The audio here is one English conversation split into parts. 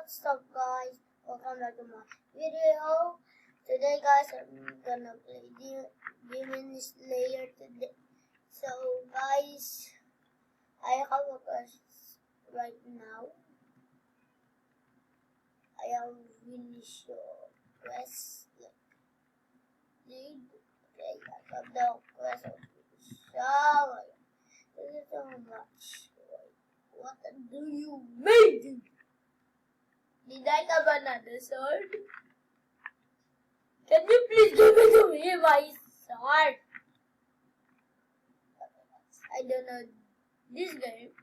What's up, guys? Welcome back to my video. Today, guys, I'm gonna play Demon Slayer today. So, guys, I have a quest right now. I have finished your quest. Okay, I have the quest of shower. This is so much. What do you mean? Did I have another sword? Can you please give it to me, my sword? I don't know this game,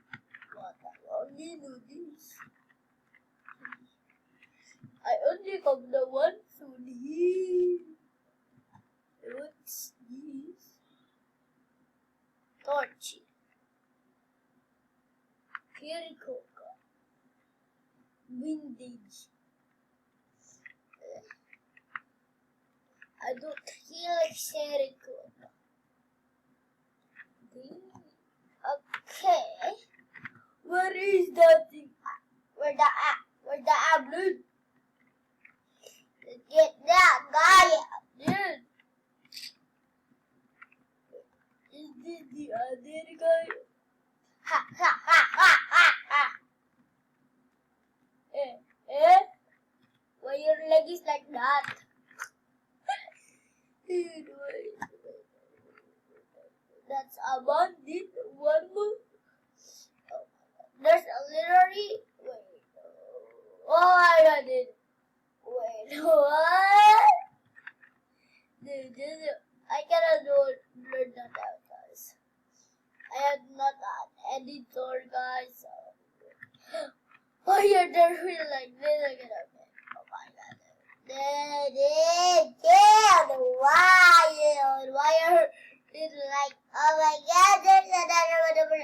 but I only know this. I only have the one sword here. What's this? Torch. Kirikoka. Windage. I don't feel like Kirikoka. Okay. Where is that thing? Where the abloon? Get that guy, dude. Is this the other guy? Ha ha ha ha ha ha. Why your leg is like that? Dude, wait. That's a bandit. One more. Oh, there's a literally. Wait. Oh, I got it. Wait, what? Dude, I cannot learn that out, guys. I am not an editor, guys. So. Oh, you're there like this again. Okay. Oh my god. Why are it like, oh my god, there's another one over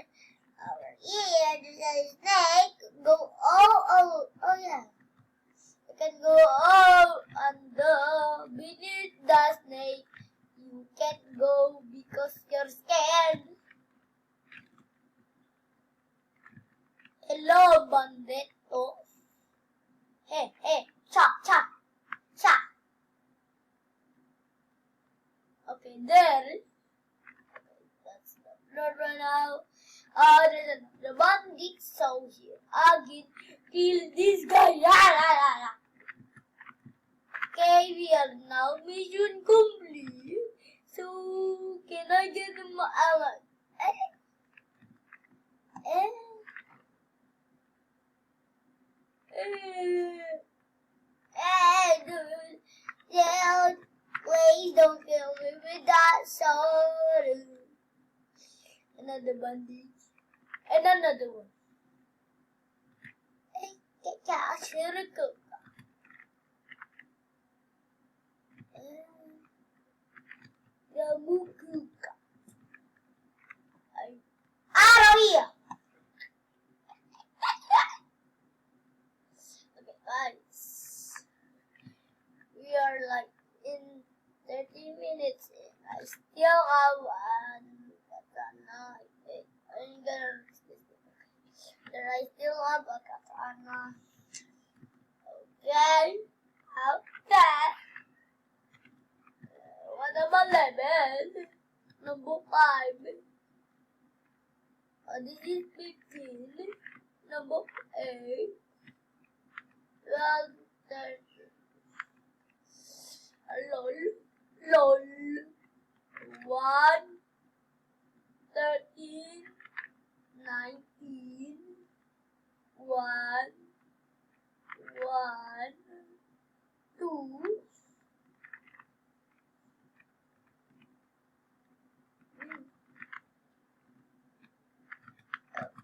here. There's a snake. Go, oh yeah. You can go on the beneath the snake. You can't go because you're scared. Hello, bandito. Hey, cha. Okay, there. Okay, that's the blood right now. There's the bandit so here. Again, kill this guy. Okay, we are now mission complete. So, can I get my dude, please don't kill me with that sword. Another bandit. And another one. Yamukuka. Out of here! Okay, guys. We are like in 30 minutes in. I still have one katana. I'm gonna reach this. Then I still have a katana. Okay. Okay. What about level? Number 5. This is 15. Number 8. 12, 13. Lol. 1, 13, 19, 1, 2.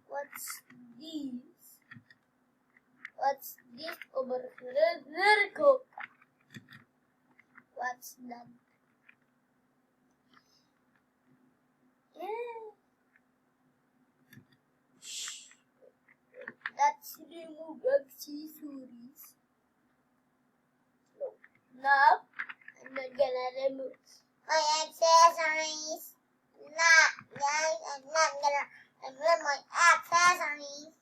What's this? What's this over here? What's that? Yeah. That's remove accessories. No. Now, I'm not gonna remove my accessories. I'm not gonna remove my accessories.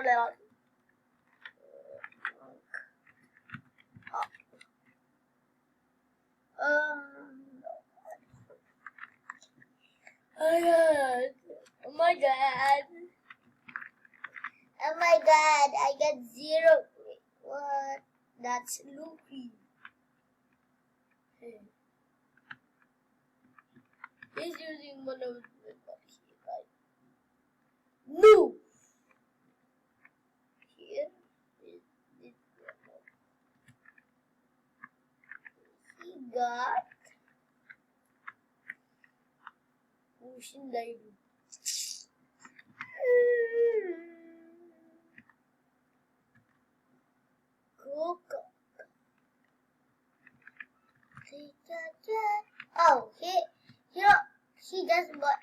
Oh my god. Oh my god, I got 0. Wait, what? That's Luffy. He's using one of the right? No! Here is this one. He got Ocean Diving. Coco. Oh, he just got.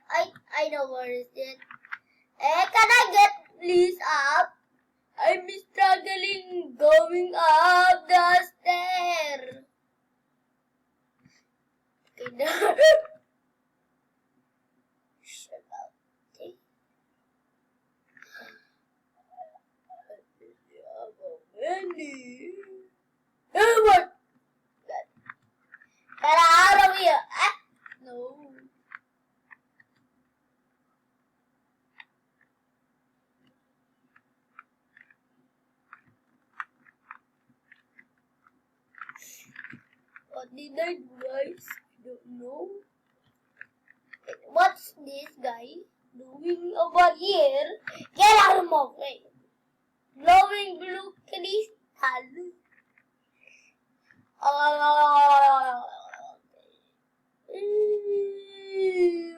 I know where is it. Can I get please up? I'm struggling going up the stair. Okay, now. Shut up. Okay. Oh, what? Get out of here. No. What did I do, guys? I don't know. What's this guy doing over here? Get out of my way. Glowing blue crystal.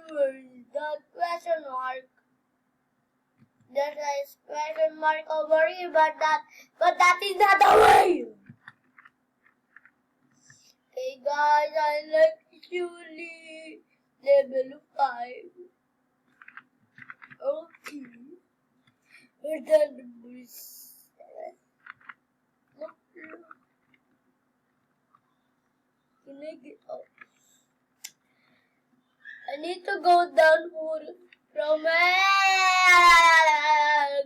Where is that question mark? There's a question mark over here, but that is not the way. Hey guys, I like Julie. Level 5. Okay. Where's the numbers? Look. Can I get up? I need to go down from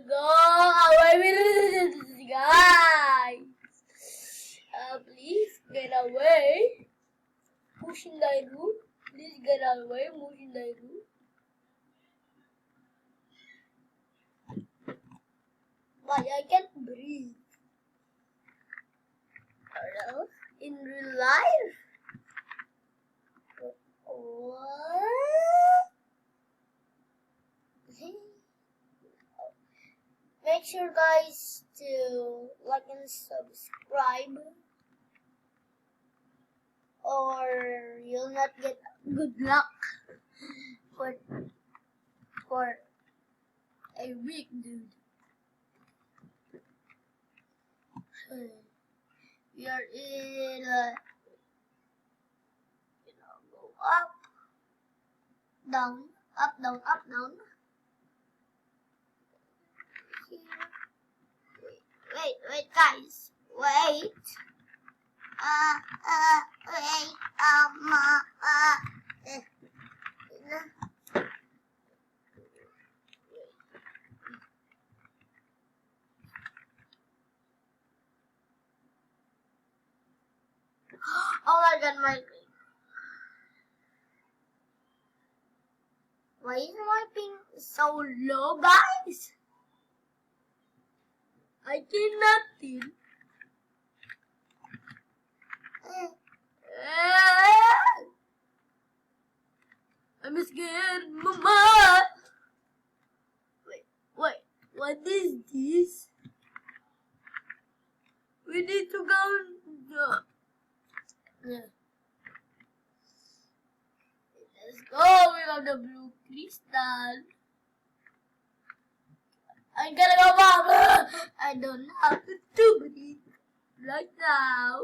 go away with this guy. Please get away. Pushing the roof. Please get away. Pushing the roof. Why I can't breathe? Hello? In real life? What? Make sure guys to like and subscribe, or you'll not get good luck for a week, dude. We are in go up, down, up, down, up, down. Wait, guys, wait. Wait, oh my god, why is my ping so low, guys? I cannot tell. I'm scared, Mama. Wait, what is this? We need to go. Let's go. We have the blue crystal. I'm gonna go back. I don't have to breathe right now.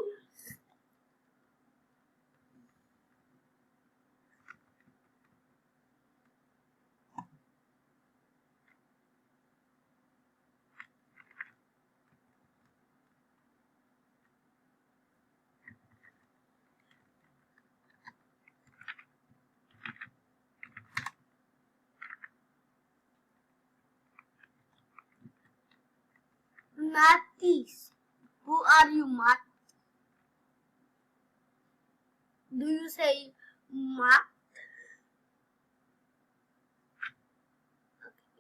Matties. Who are you, Matt? Do you say Matt?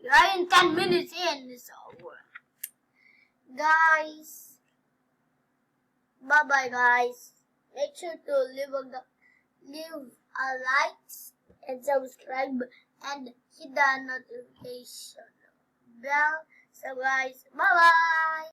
You are in 10 minutes in, it's over. Guys, bye-bye guys. Make sure to leave a like and subscribe and hit the notification bell. So guys, bye-bye.